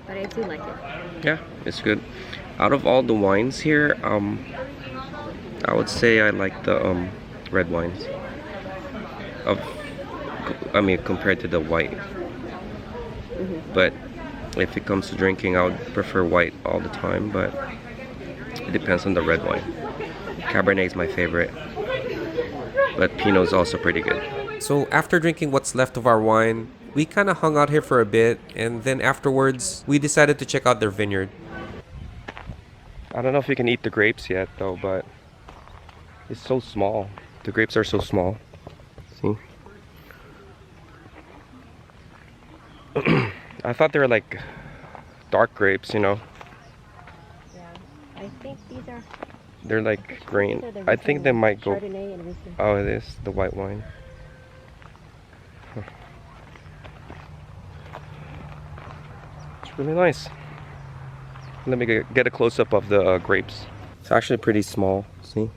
but I do like it. Yeah, it's good. Out of all the wines here, I would say I like the red wines. I mean, compared to the white. But if it comes to drinking, I would prefer white all the time. But it depends on the red wine. Cabernet is my favorite, but Pinot is also pretty good. So after drinking what's left of our wine, we kind of hung out here for a bit, and then afterwards, we decided to check out their vineyard. I don't know if you can eat the grapes yet though, but it's so small. The grapes are so small. See? I thought they were like dark grapes, you know. Yeah, I think these are... They're like green. I think they might go... Chardonnay and Riesling. Oh, it is the white wine. Huh. It's really nice. Let me get a close-up of the grapes. It's actually pretty small, see?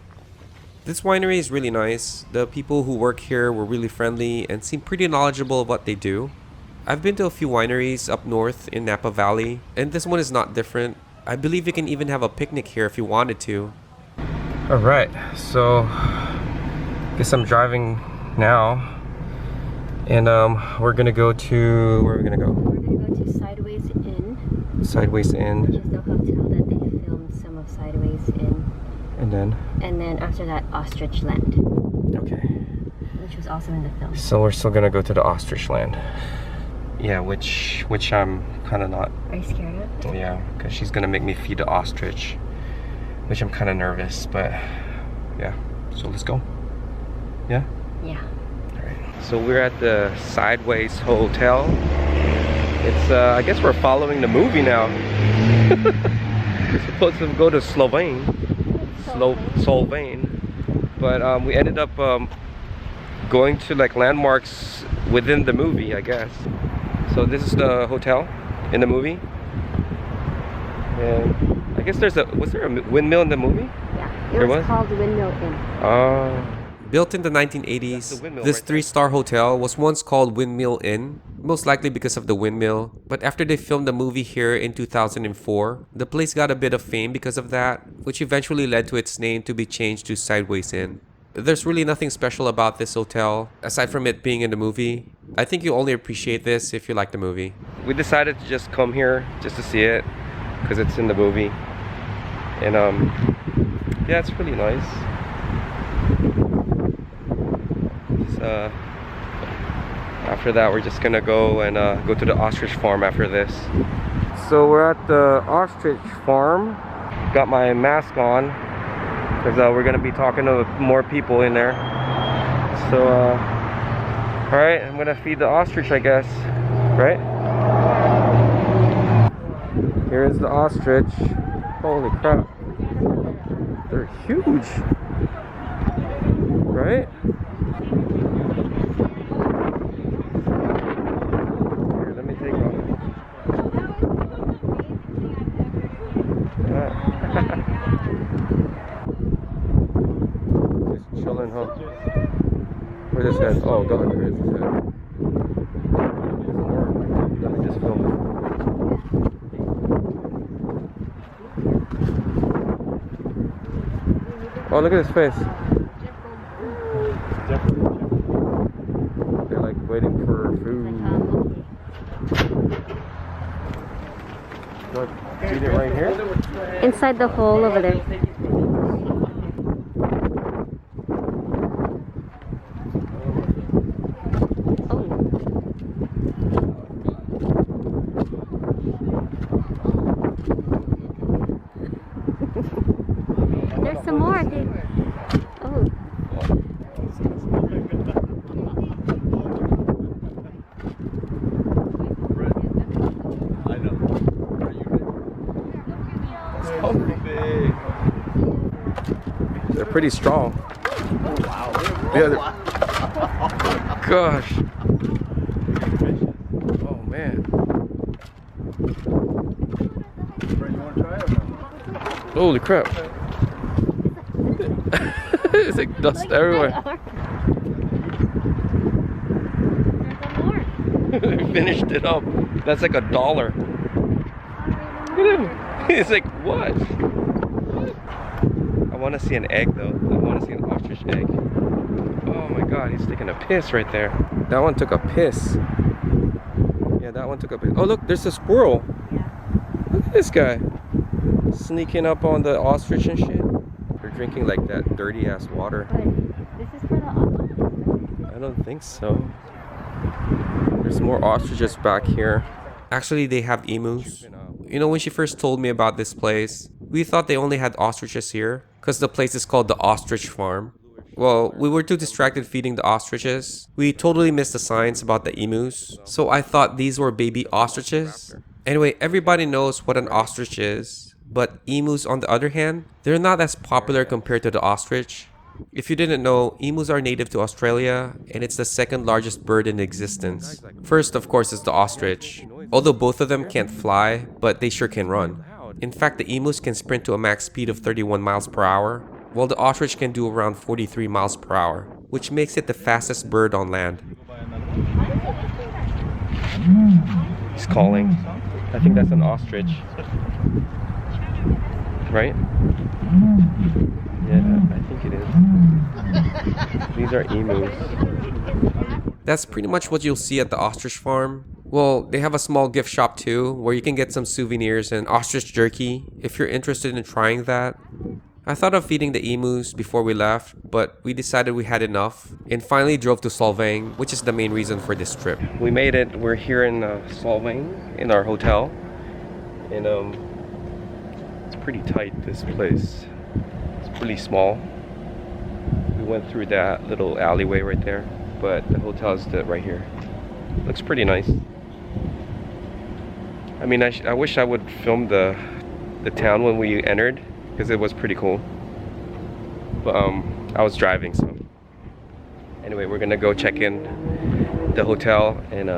This winery is really nice. The people who work here were really friendly and seem pretty knowledgeable of what they do. I've been to a few wineries up north in Napa Valley, and this one is not different. I believe you can even have a picnic here if you wanted to. Alright, so I guess I'm driving now, and we're gonna go to... Where are we gonna go? We're gonna go to Sideways Inn. Sideways Inn. Which is the hotel that they filmed some of Sideways Inn. And then after that, Ostrich Land. Okay. Which was also in the film. So we're still gonna go to the Ostrich Land. Yeah, which I'm kind of not. Are you scared of? Yeah, because she's gonna make me feed the ostrich, which I'm kind of nervous. But yeah, so let's go. Yeah. Yeah. All right. So we're at the Sideways Hotel. It's I guess we're following the movie now. We're supposed to go to Solvang, but we ended up going to like landmarks within the movie, I guess. So this is the hotel in the movie, and I guess was there a windmill in the movie? Yeah, it was called Windmill Inn. Built in the 1980s, this three-star hotel was once called Windmill Inn, most likely because of the windmill. But after they filmed the movie here in 2004, the place got a bit of fame because of that, which eventually led to its name to be changed to Sideways Inn. There's really nothing special about this hotel, aside from it being in the movie. I think you only appreciate this if you like the movie. We decided to just come here just to see it, because it's in the movie. And yeah, it's really nice. After that, we're just gonna go and go to the ostrich farm after this. So we're at the ostrich farm. Got my mask on, because we're gonna be talking to more people in there. So alright, I'm gonna feed the ostrich, I guess, right? Here is the ostrich. Holy crap, they're huge, right? Here, let me take off. Just chilling, huh? Where's his head? Oh god, there is his head. Let me just film it. Oh, look at his face. They're like waiting for food. Look, feed it right here? Inside the hole over there. There's some more. Oh. They're pretty strong. Wow. Yeah, gosh. Oh man. You want to try it? Holy crap. It's like dust everywhere. There's some more. We finished it up. That's like $1. Look at him. He's like, what? I want to see an egg though. I want to see an ostrich egg. Oh my god, he's taking a piss right there. That one took a piss. Yeah, that one took a piss. Oh look, there's a squirrel. Look at this guy. Sneaking up on the ostrich and shit. They're drinking like that dirty ass water. But this is for the ostrich. I don't think so. There's more ostriches back here. Actually, they have emus. You know, when she first told me about this place, we thought they only had ostriches here because the place is called the Ostrich Farm. Well, we were too distracted feeding the ostriches. We totally missed the signs about the emus. So I thought these were baby ostriches. Anyway, everybody knows what an ostrich is. But emus, on the other hand, they're not as popular compared to the ostrich. If you didn't know, emus are native to Australia, and it's the second largest bird in existence. First, of course, is the ostrich. Although both of them can't fly, but they sure can run. In fact, the emus can sprint to a max speed of 31 miles per hour, while the ostrich can do around 43 miles per hour, which makes it the fastest bird on land. He's calling. I think that's an ostrich. Right? Yeah, I think it is. These are emus. That's pretty much what you'll see at the ostrich farm. Well, they have a small gift shop too, where you can get some souvenirs and ostrich jerky if you're interested in trying that. I thought of feeding the emus before we left, but we decided we had enough and finally drove to Solvang, which is the main reason for this trip. We made it. We're here in Solvang in our hotel, and it's pretty tight, this place. It's pretty small. We went through that little alleyway right there, but the hotel is right here. Looks pretty nice. I mean, I wish I would film the town when we entered, because it was pretty cool. But I was driving, so anyway, we're gonna go check in the hotel and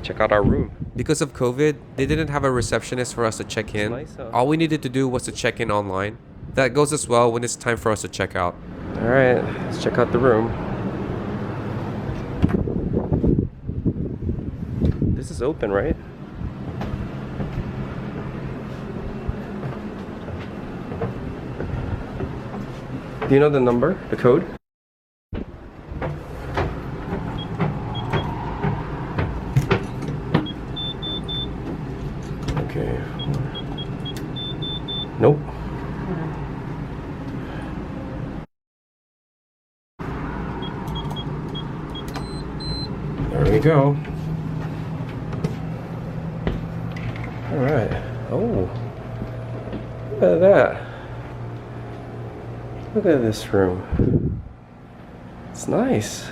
check out our room. Because of COVID, they didn't have a receptionist for us to check in. Nice, huh? All we needed to do was to check in online. That goes as well when it's time for us to check out. Alright, let's check out the room. This is open, right? Do you know the number? The code? Okay. Nope. There we go. Alright. Oh. Look at that. Look at this room. It's nice.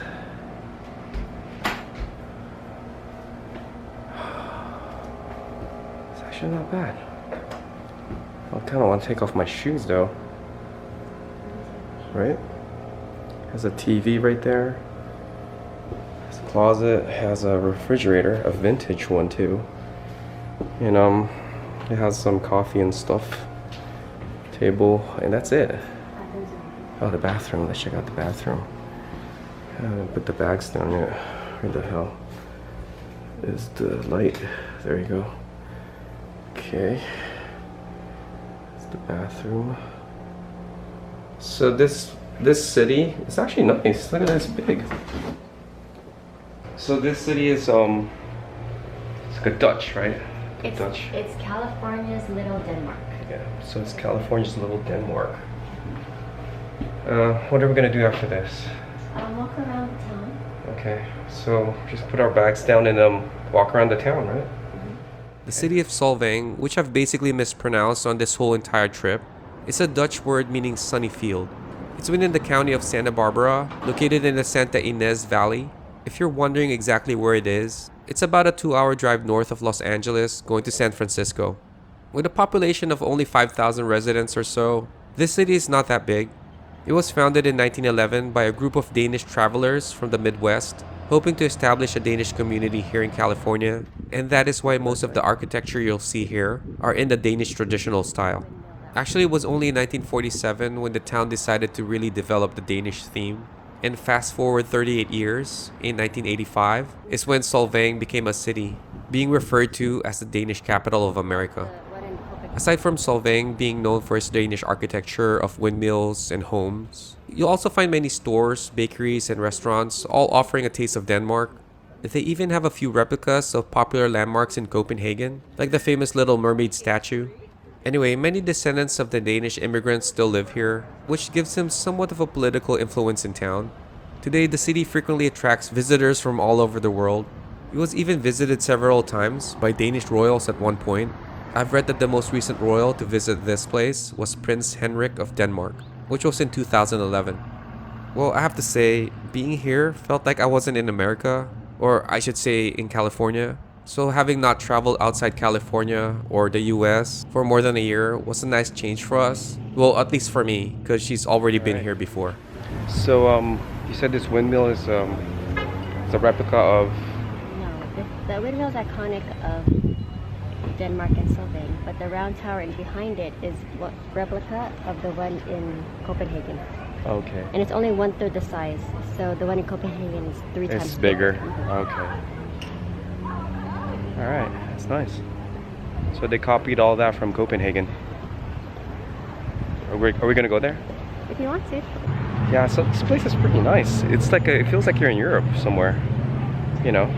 It's actually not bad. I kind of want to take off my shoes though. Right? Has a TV right there. Has a closet. Has a refrigerator, a vintage one too. And it has some coffee and stuff. Table, and that's it. Oh, the bathroom. Let's check out the bathroom. I haven't put the bags down yet. Where the hell is the light? There you go. Okay. It's the bathroom. So this city is actually nice. Look at this big. So this city is it's like a Dutch, right? Dutch. It's California's Little Denmark. Yeah. So it's California's Little Denmark. What are we gonna do after this? Walk around town. Okay, so just put our bags down and walk around the town, right? The city of Solvang, which I've basically mispronounced on this whole entire trip, is a Dutch word meaning sunny field. It's within the county of Santa Barbara, located in the Santa Ynez Valley. If you're wondering exactly where it is, it's about a 2-hour drive north of Los Angeles, going to San Francisco. With a population of only 5,000 residents or so, this city is not that big. It was founded in 1911 by a group of Danish travelers from the Midwest, hoping to establish a Danish community here in California, and that is why most of the architecture you'll see here are in the Danish traditional style. Actually, it was only in 1947 when the town decided to really develop the Danish theme. And fast forward 38 years, in 1985, is when Solvang became a city, being referred to as the Danish capital of America. What Aside from Solvang being known for its Danish architecture of windmills and homes, you'll also find many stores, bakeries, and restaurants all offering a taste of Denmark. They even have a few replicas of popular landmarks in Copenhagen, like the famous Little Mermaid statue. Anyway, many descendants of the Danish immigrants still live here, which gives them somewhat of a political influence in town. Today, the city frequently attracts visitors from all over the world. It was even visited several times by Danish royals at one point. I've read that the most recent royal to visit this place was Prince Henrik of Denmark, which was in 2011. Well, I have to say, being here felt like I wasn't in America, or I should say in California. So having not traveled outside California or the US for more than a year was a nice change for us. Well, at least for me, because she's already been here before. So, you said this windmill is it's a replica of... No, the windmill is iconic of Denmark and Solvang, but the round tower and behind it is what replica of the one in Copenhagen. Okay. And it's only 1/3 the size, so the one in Copenhagen is 3 times It's bigger. Mhm. Okay. All right, that's nice. So they copied all that from Copenhagen. Are we gonna go there? If you want to. Yeah. So this place is pretty nice. It's like it feels like you're in Europe somewhere. You know.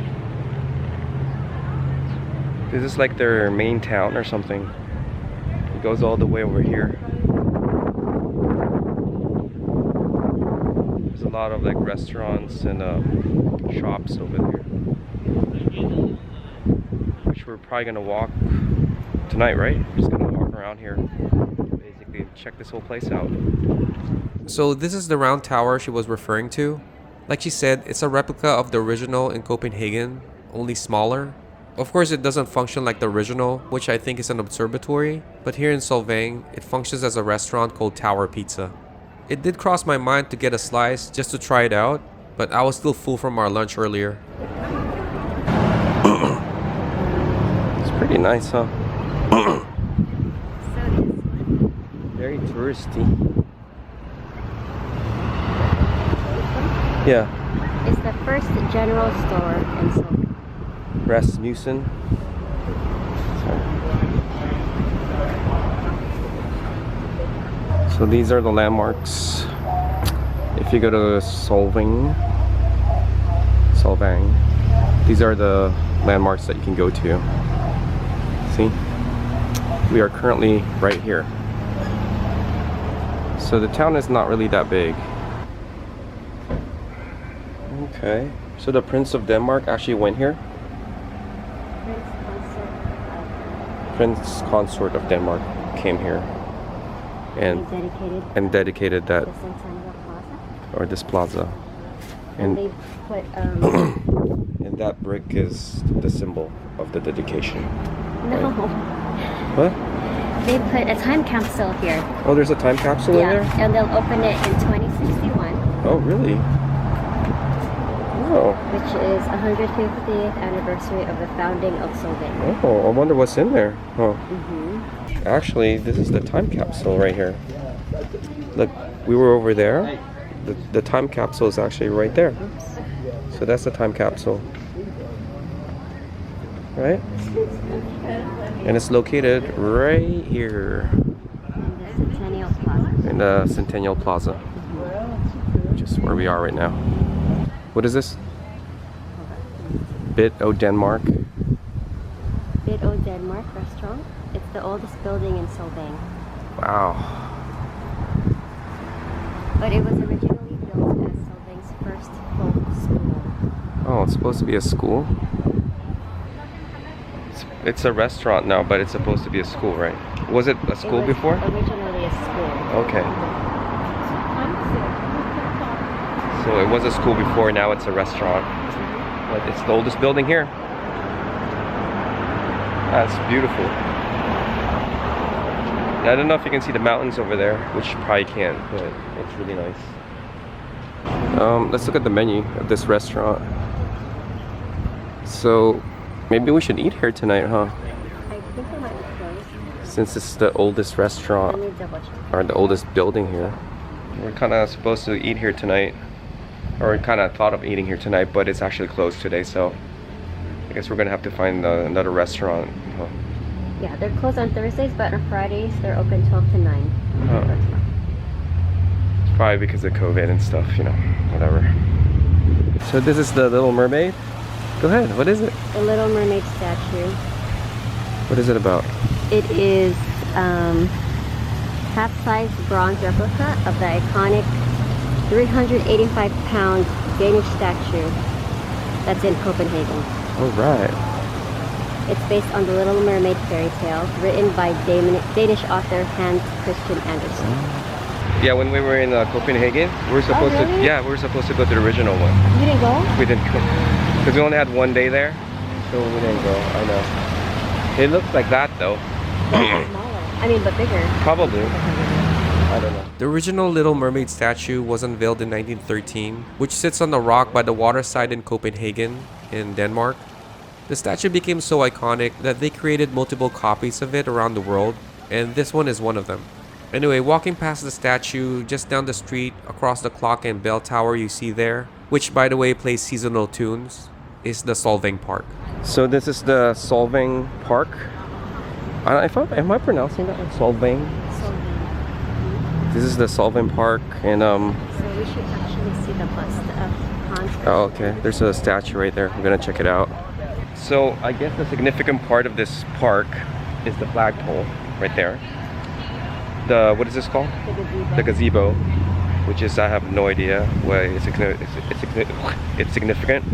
This is like their main town or something. It goes all the way over here. There's a lot of like restaurants and shops over there. Which we're probably gonna walk tonight, right? We're just gonna walk around here. Basically check this whole place out. So this is the round tower she was referring to. Like she said, it's a replica of the original in Copenhagen, only smaller. Of course, it doesn't function like the original, which I think is an observatory, but here in Solvang, it functions as a restaurant called Tower Pizza. It did cross my mind to get a slice just to try it out, but I was still full from our lunch earlier. It's pretty nice, huh? So Very touristy. Yeah. it's the first general store in Solvang. Rasmussen. So these are the landmarks. If you go to Solvang, these are the landmarks that you can go to. See? We are currently right here. So the town is not really that big. Okay. So the Prince of Denmark actually went here? Prince Consort of Denmark came here and dedicated that, the Centennial Plaza. or this plaza. And And they put and that brick is the symbol of the dedication. no, What? they put a time capsule here. Oh, there's a time capsule in there? And they'll open it in 2061, Oh, really? Oh. which is 150th anniversary of the founding of Solvang. Oh, I wonder what's in there. Oh. Mm-hmm. Actually, this is the time capsule right here. Look, we were over there. The time capsule is actually right there. So that's the time capsule. Right? And it's located right here In the Centennial Plaza. in the Centennial Plaza, which is where we are right now. What is this? Bit O Denmark. Bit O Denmark restaurant. It's the oldest building in Solvang. Wow. But it was originally built as Solvang's first folk school. Oh, it's supposed to be a school? It's a restaurant now, but it's supposed to be a school, right? Was it a school It was before? originally a school. Okay. So it was a school before, now it's a restaurant. But it's the oldest building here. That's beautiful. I don't know if you can see the mountains over there, which you probably can't, but it's really nice. Let's look at the menu of this restaurant. So maybe we should eat here tonight, huh? I think it might be closed. Since it's the oldest restaurant, Let me double check. or the oldest building here. We're kind of supposed to eat here tonight, or we kind of thought of eating here tonight, but it's actually closed today, so I guess we're gonna have to find another restaurant. Huh? Yeah, they're closed on Thursdays, but on Fridays they're open 12 to 9. Oh. It's probably because of COVID and stuff, you know, whatever. So this is the Little Mermaid? Go ahead, what is it? The Little Mermaid statue. What is it about? It is half-size bronze replica of the iconic 385-pound Danish statue that's in Copenhagen. Oh, right. It's based on the Little Mermaid fairy tale, written by Danish author Hans Christian Andersen. Yeah, when we were in Copenhagen, we were supposed really? to. Yeah, we were supposed to go to the original one. You didn't go? We didn't go because we only had one day there, so we didn't go. I know. It looks like that though. Smaller. I mean, but bigger. Probably. I don't know. The original Little Mermaid statue was unveiled in 1913, which sits on the rock by the waterside in Copenhagen, in Denmark. The statue became so iconic that they created multiple copies of it around the world, and this one is one of them. Anyway, walking past the statue, just down the street, across the clock and bell tower you see there, which by the way plays seasonal tunes, is the Solvang Park. So this is the Solvang Park. Am I pronouncing that? Solvang? This is the Solvang Park, and So we should actually see the bust of Hans. oh, okay. There's a statue right there. I'm gonna check it out. So I guess the significant part of this park is the flagpole right there. What is this called? The gazebo, which is, I have no idea why it's significant.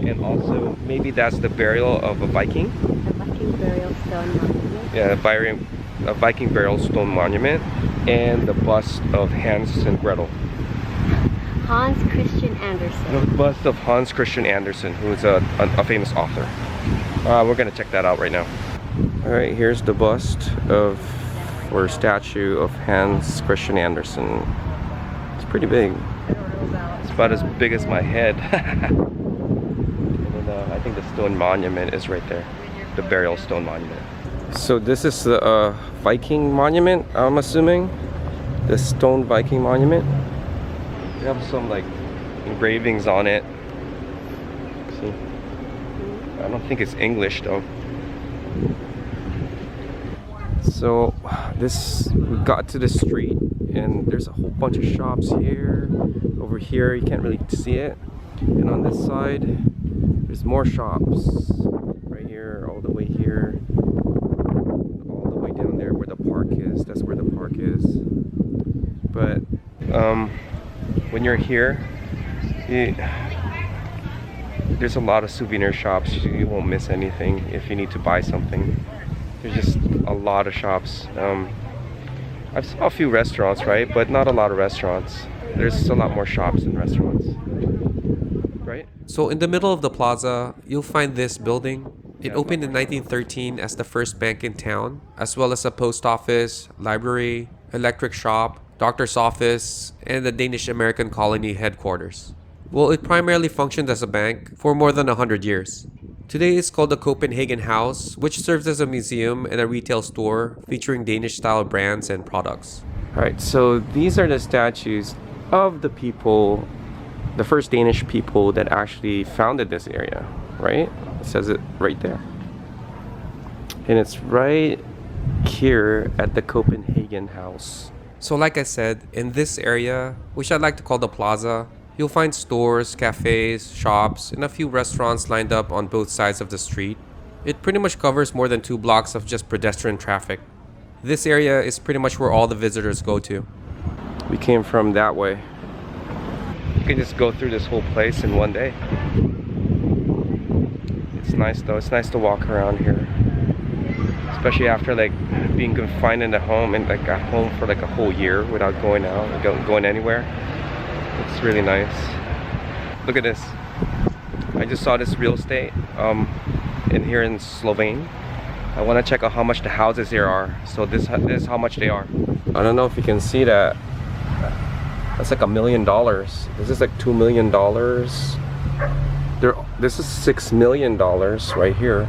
And also maybe that's the burial of a Viking. The Viking burial stone monument. Yeah, a Viking burial stone monument, and the bust of Hans and Gretel. Hans Christian Andersen. The bust of Hans Christian Andersen, who is a famous author. We're gonna check that out right now. All right, here's the bust of, or statue of Hans Christian Andersen. It's pretty big. It's about as big as my head. And then, I think the stone monument is right there, the burial stone monument. So this is the Viking monument, I'm assuming. The stone Viking monument. They have some like engravings on it. See? I don't think it's English though. So we got to the street and there's a whole bunch of shops here. Over here you can't really see it. And on this side there's more shops. Right here, all the way here. All the way down there where the park is. That's where the park is. But when you're here, there's a lot of souvenir shops. You won't miss anything if you need to buy something. There's just a lot of shops. I've saw a few restaurants, right? But not a lot of restaurants. There's a lot more shops than restaurants, right? So in the middle of the plaza, you'll find this building. It opened in 1913 as the first bank in town, as well as a post office, library, electric shop, doctor's office, and the Danish-American colony headquarters. Well, it primarily functioned as a bank for more than 100 years. Today it's called the Copenhagen House, which serves as a museum and a retail store featuring Danish-style brands and products. Alright, so these are the statues of the people, the first Danish people that actually founded this area, right? It says it right there. And it's right here at the Copenhagen House. So like I said, in this area, which I'd like to call the plaza, you'll find stores, cafes, shops, and a few restaurants lined up on both sides of the street. It pretty much covers more than 2 blocks of just pedestrian traffic. This area is pretty much where all the visitors go to. We came from that way. You can just go through this whole place in one day. It's nice though, it's nice to walk around here. Especially after like being confined in the home and like at home for like a whole year without going out and going anywhere. It's really nice. Look at this. I just saw this real estate in here in Solvang. I want to check out how much the houses here are. So this is how much they are. I don't know if you can see that. That's like $1 million. This is like $2 million. This is $6 million right here.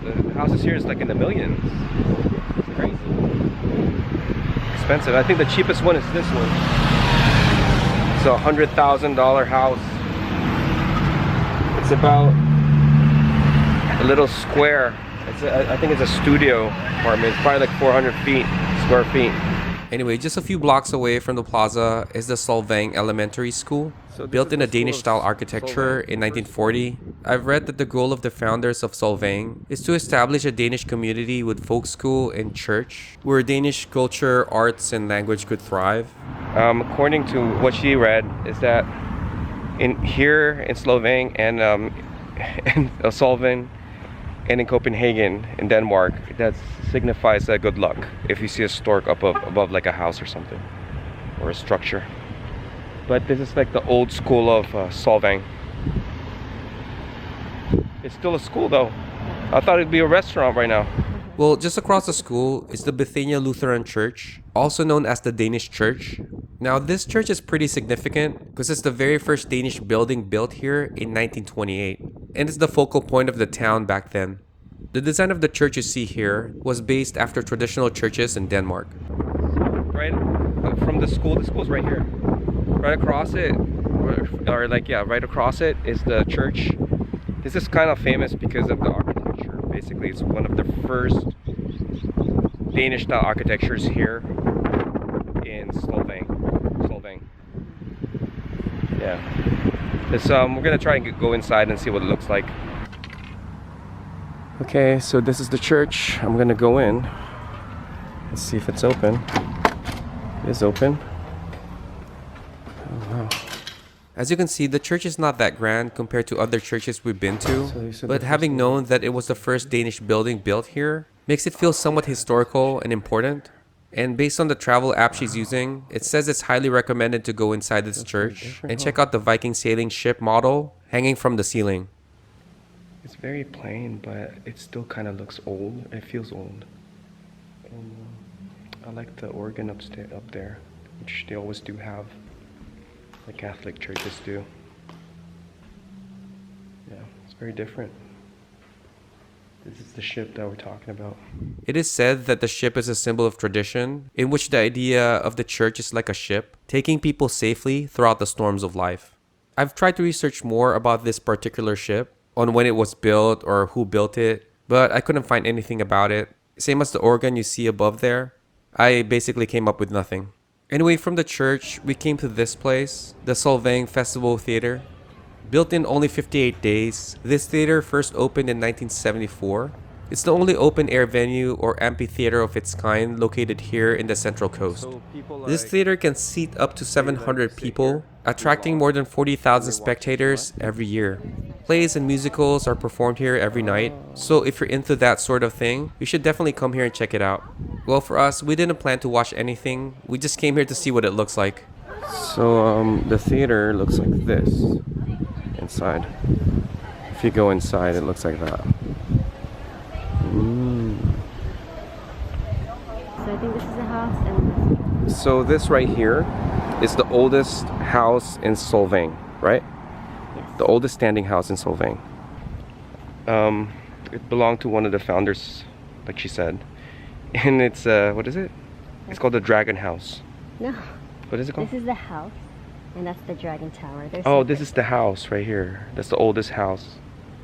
The houses here is like in the millions. It's crazy. Expensive. I think the cheapest one is this one. It's a $100,000 house. It's about a little square. It's I think it's a studio apartment. It's probably like 400 square feet. Anyway, just a few blocks away from the plaza is the Solvang Elementary School. So this Built is in the a school Danish-style of architecture Solvang. in 1940. I've read that the goal of the founders of Solvang is to establish a Danish community with folk school and church, where Danish culture, arts, and language could thrive. According to what she read, is that in Solvang and in Solvang and in Copenhagen in Denmark, that signifies good luck if you see a stork up above like a house or something, or a structure. But this is like the old school of Solvang. It's still a school though. I thought it'd be a restaurant right now. Well, just across the school is the Bethania Lutheran Church, also known as the Danish Church. Now, this church is pretty significant because it's the very first Danish building built here in 1928, and it's the focal point of the town back then. The design of the church you see here was based after traditional churches in Denmark. Right from the school's right here. Right across it, right across it is the church. This is kind of famous because of the architecture. Basically, it's one of the first Danish style architectures here in Solvang. Yeah. We're gonna try and go inside and see what it looks like. Okay, so this is the church. I'm gonna go in. Let's see if it's open. It is open. Oh wow. As you can see, the church is not that grand compared to other churches we've been to, So you said but the having first known that it was the first Danish building built here makes it feel somewhat historical and important. And based on the travel app she's using, it says it's highly recommended to go inside this church and check out the Viking sailing ship model hanging from the ceiling. It's very plain, but it still kind of looks old. It feels old. And I like the organ up there, which they always do have. The Catholic churches do. Yeah, it's very different. This is the ship that we're talking about. It is said that the ship is a symbol of tradition, in which the idea of the church is like a ship, taking people safely throughout the storms of life. I've tried to research more about this particular ship, on when it was built or who built it, but I couldn't find anything about it. Same as the organ you see above there. I basically came up with nothing. Anyway, from the church, we came to this place, the Solvang Festival Theater. Built in only 58 days, this theater first opened in 1974. It's the only open-air venue or amphitheater of its kind located here in the Central Coast. This theater can seat up to 700 people, attracting more than 40,000 spectators every year. Plays and musicals are performed here every night, so if you're into that sort of thing, you should definitely come here and check it out. Well, for us, we didn't plan to watch anything, we just came here to see what it looks like. So the theater looks like this inside. If you go inside, it looks like that. So I think this is the house and So this right here is the oldest house in Solvang, right? yes. The oldest standing house in Solvang. It belonged to one of the founders, like she said. And it's, what is it? It's called the Dragon House. No, What is it called? this is the house and that's the Dragon Tower. They're Oh, this separate. is the house right here. That's the oldest house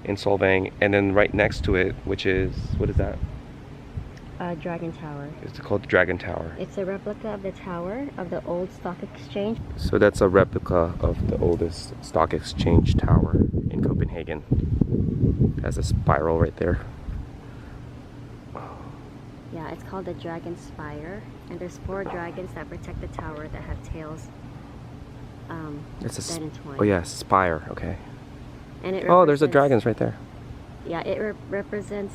in Solvang. And then right next to it, which is, what is that? Dragon Tower. It's called the Dragon Tower. It's a replica of the tower of the old stock exchange. So that's a replica of the oldest stock exchange tower in Copenhagen. Has a spiral right there. Yeah, it's called the Dragon Spire, and there's 4 dragons that protect the tower that have tails It's that entwine. oh yeah, spire. Okay. And it Oh, there's the represents- dragons right there. Yeah, it represents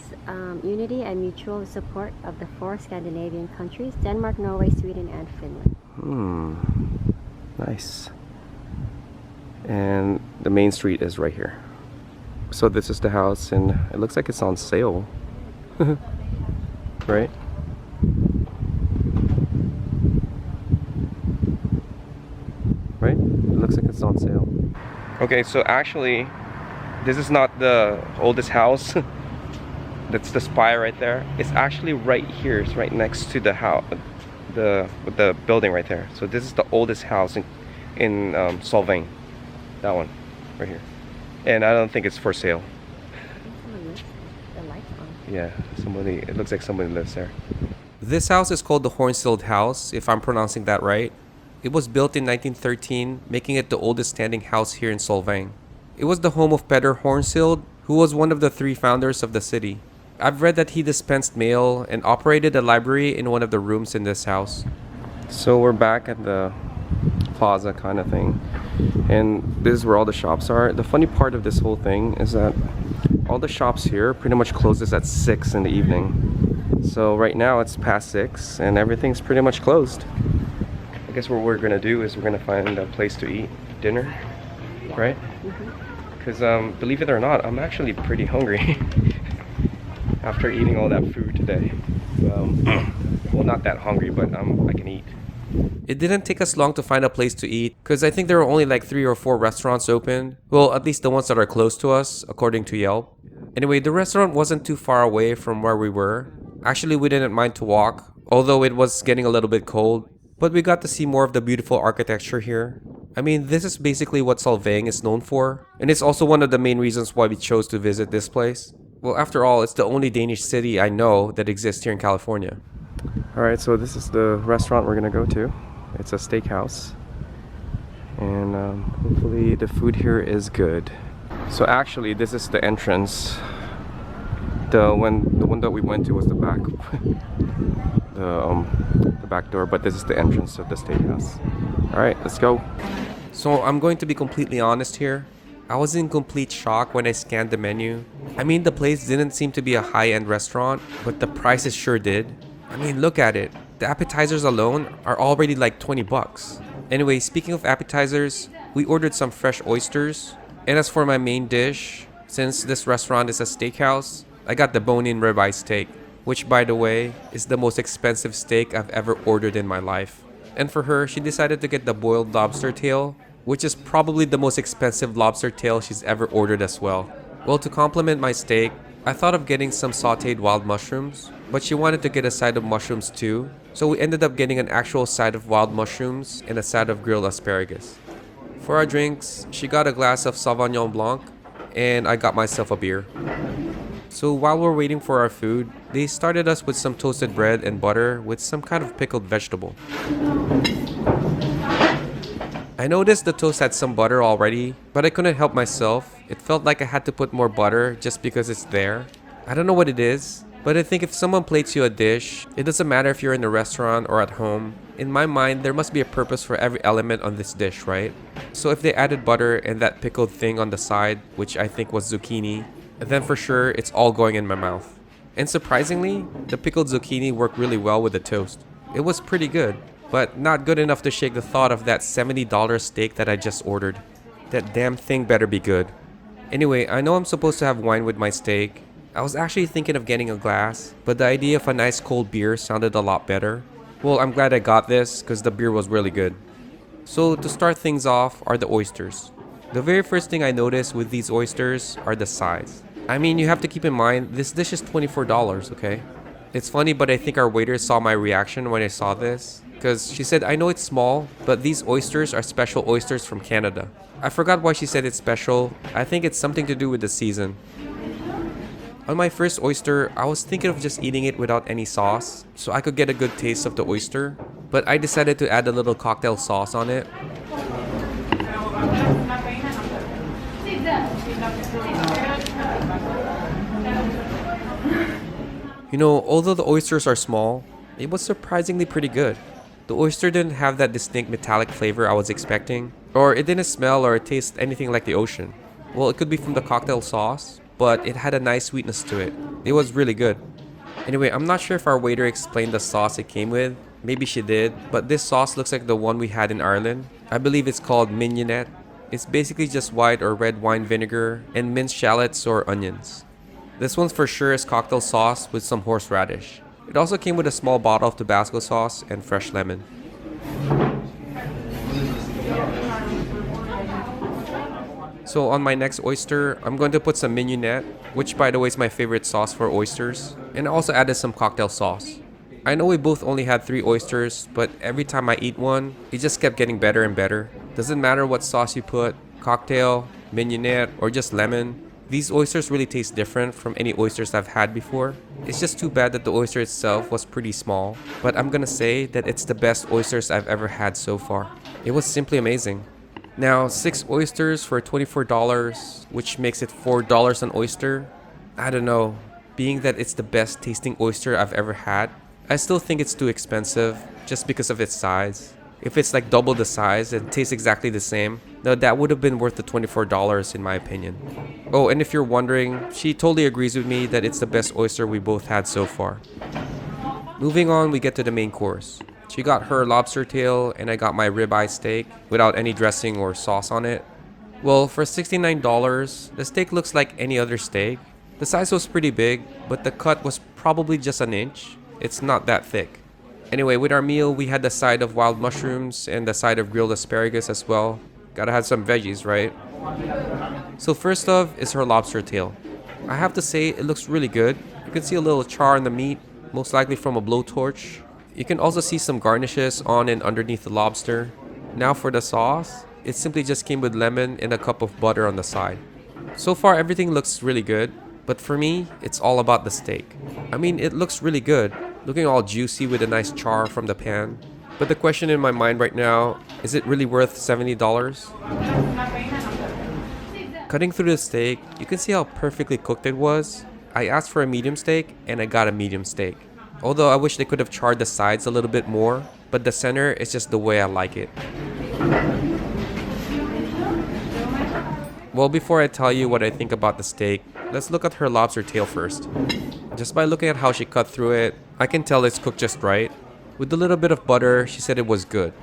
unity and mutual support of the 4 Scandinavian countries: Denmark, Norway, Sweden, and Finland. Nice. And the main street is right here. So this is the house, and it looks like it's on sale. Right? Right? It looks like it's on sale. Okay, so actually, this is not the oldest house. That's the spire right there. It's actually right here. It's right next to the house, the building right there. So this is the oldest house in Solvang. That one, right here. And I don't think it's for sale. The light. Yeah, somebody. It looks like somebody lives there. This house is called the Hornsealed House, if I'm pronouncing that right. It was built in 1913, making it the oldest standing house here in Solvang. It was the home of Peter Hornsealed, who was one of the 3 founders of the city. I've read that he dispensed mail and operated a library in one of the rooms in this house. So we're back at the plaza kind of thing, and this is where all the shops are. The funny part of this whole thing is that all the shops here pretty much closes at 6 in the evening. So right now it's past 6 and everything's pretty much closed. I guess what we're gonna do is we're gonna find a place to eat dinner, right? Because believe it or not, I'm actually pretty hungry after eating all that food today. Well, not that hungry, but I can eat. It didn't take us long to find a place to eat, because I think there were only like 3 or 4 restaurants open. Well, at least the ones that are close to us, according to Yelp. Anyway, the restaurant wasn't too far away from where we were. Actually, we didn't mind to walk, although it was getting a little bit cold. But we got to see more of the beautiful architecture here. I mean, this is basically what Solvang is known for, and it's also one of the main reasons why we chose to visit this place. Well, after all, it's the only Danish city I know that exists here in California. Alright, so this is the restaurant we're gonna go to. It's a steakhouse, and hopefully the food here is good. So actually, this is the entrance. The one that we went to was the back, the back door. But this is the entrance of the steakhouse. All right, let's go. So I'm going to be completely honest here. I was in complete shock when I scanned the menu. I mean, the place didn't seem to be a high-end restaurant, but the prices sure did. I mean, look at it. The appetizers alone are already like 20 bucks. Anyway, speaking of appetizers, we ordered some fresh oysters. And as for my main dish, since this restaurant is a steakhouse, I got the bone-in ribeye steak, which by the way, is the most expensive steak I've ever ordered in my life. And for her, she decided to get the boiled lobster tail, which is probably the most expensive lobster tail she's ever ordered as well. Well, to complement my steak, I thought of getting some sauteed wild mushrooms, but she wanted to get a side of mushrooms too, so we ended up getting an actual side of wild mushrooms and a side of grilled asparagus. For our drinks, she got a glass of Sauvignon Blanc, and I got myself a beer. So while we're waiting for our food, they started us with some toasted bread and butter with some kind of pickled vegetable. I noticed the toast had some butter already, but I couldn't help myself. It felt like I had to put more butter just because it's there. I don't know what it is, but I think if someone plates you a dish, it doesn't matter if you're in a restaurant or at home. In my mind, there must be a purpose for every element on this dish, right? So if they added butter and that pickled thing on the side, which I think was zucchini, then for sure it's all going in my mouth. And surprisingly, the pickled zucchini worked really well with the toast. It was pretty good, but not good enough to shake the thought of that $70 steak that I just ordered. That damn thing better be good. Anyway, I know I'm supposed to have wine with my steak. I was actually thinking of getting a glass, but the idea of a nice cold beer sounded a lot better. Well, I'm glad I got this because the beer was really good. So to start things off are the oysters. The very first thing I noticed with these oysters are the size. I mean, you have to keep in mind, this dish is $24, okay? It's funny, but I think our waiter saw my reaction when I saw this, because she said, I know it's small, but these oysters are special oysters from Canada. I forgot why she said it's special. I think it's something to do with the season. On my first oyster, I was thinking of just eating it without any sauce, so I could get a good taste of the oyster, but I decided to add a little cocktail sauce on it. You know, although the oysters are small, it was surprisingly pretty good. The oyster didn't have that distinct metallic flavor I was expecting, or it didn't smell or taste anything like the ocean. Well, it could be from the cocktail sauce, but it had a nice sweetness to it. It was really good. Anyway, I'm not sure if our waiter explained the sauce it came with. Maybe she did, but this sauce looks like the one we had in Ireland. I believe it's called mignonette. It's basically just white or red wine vinegar and minced shallots or onions. This one's for sure is cocktail sauce with some horseradish. It also came with a small bottle of Tabasco sauce and fresh lemon. So on my next oyster, I'm going to put some mignonette, which by the way is my favorite sauce for oysters, and I also added some cocktail sauce. I know we both only had 3 oysters, but every time I eat one, it just kept getting better and better. Doesn't matter what sauce you put, cocktail, mignonette, or just lemon. These oysters really taste different from any oysters I've had before. It's just too bad that the oyster itself was pretty small, but I'm gonna say that it's the best oysters I've ever had so far. It was simply amazing. Now, 6 oysters for $24, which makes it $4 an oyster. I don't know. Being that it's the best tasting oyster I've ever had, I still think it's too expensive just because of its size. If it's like double the size and tastes exactly the same, now that would have been worth the $24 in my opinion. Oh, and if you're wondering, she totally agrees with me that it's the best oyster we both had so far. Moving on, we get to the main course. She got her lobster tail and I got my ribeye steak without any dressing or sauce on it. Well, for $69, the steak looks like any other steak. The size was pretty big, but the cut was probably just an inch. It's not that thick. Anyway, with our meal, we had the side of wild mushrooms and the side of grilled asparagus as well. Gotta have some veggies, right? So first off is her lobster tail. I have to say, it looks really good. You can see a little char on the meat, most likely from a blowtorch. You can also see some garnishes on and underneath the lobster. Now for the sauce, it simply just came with lemon and a cup of butter on the side. So far, everything looks really good. But for me, it's all about the steak. I mean, it looks really good, looking all juicy with a nice char from the pan. But the question in my mind right now, is it really worth $70? Cutting through the steak, you can see how perfectly cooked it was. I asked for a medium steak and I got a medium steak. Although I wish they could have charred the sides a little bit more, but the center is just the way I like it. Well, before I tell you what I think about the steak, let's look at her lobster tail first. Just by looking at how she cut through it, I can tell it's cooked just right. With a little bit of butter, she said it was good.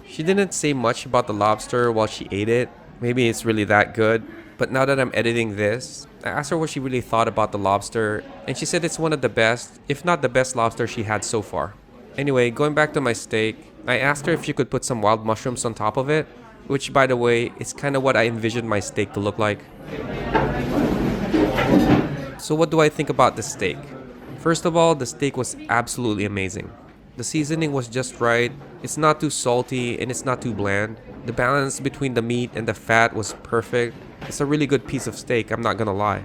She didn't say much about the lobster while she ate it. Maybe it's really that good. But now that I'm editing this, I asked her what she really thought about the lobster, and she said it's one of the best, if not the best lobster she had so far. Anyway, going back to my steak, I asked her if she could put some wild mushrooms on top of it, which by the way, is kind of what I envisioned my steak to look like. So what do I think about the steak? First of all, the steak was absolutely amazing. The seasoning was just right, it's not too salty and it's not too bland. The balance between the meat and the fat was perfect. It's a really good piece of steak, I'm not gonna lie.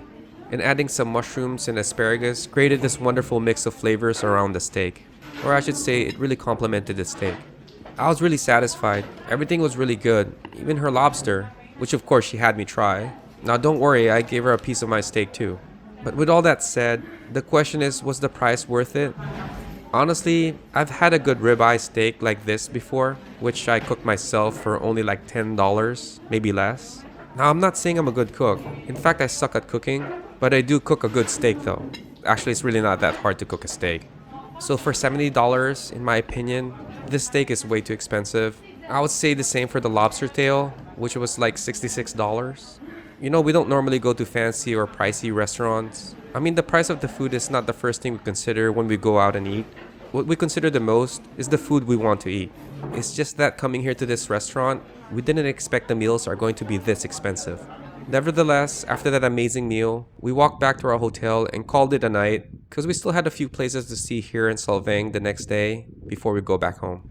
And adding some mushrooms and asparagus created this wonderful mix of flavors around the steak. Or I should say, it really complemented the steak. I was really satisfied. Everything was really good, even her lobster, which of course she had me try. Now don't worry, I gave her a piece of my steak too. But with all that said, the question is, was the price worth it? Honestly, I've had a good ribeye steak like this before, which I cooked myself for only like $10, maybe less. Now I'm not saying I'm a good cook. In fact, I suck at cooking, but I do cook a good steak though. Actually, it's really not that hard to cook a steak. So for $70, in my opinion, this steak is way too expensive. I would say the same for the lobster tail, which was like $66. You know, we don't normally go to fancy or pricey restaurants. I mean, the price of the food is not the first thing we consider when we go out and eat. What we consider the most is the food we want to eat. It's just that coming here to this restaurant, we didn't expect the meals are going to be this expensive. Nevertheless, after that amazing meal, we walked back to our hotel and called it a night because we still had a few places to see here in Solvang the next day before we go back home.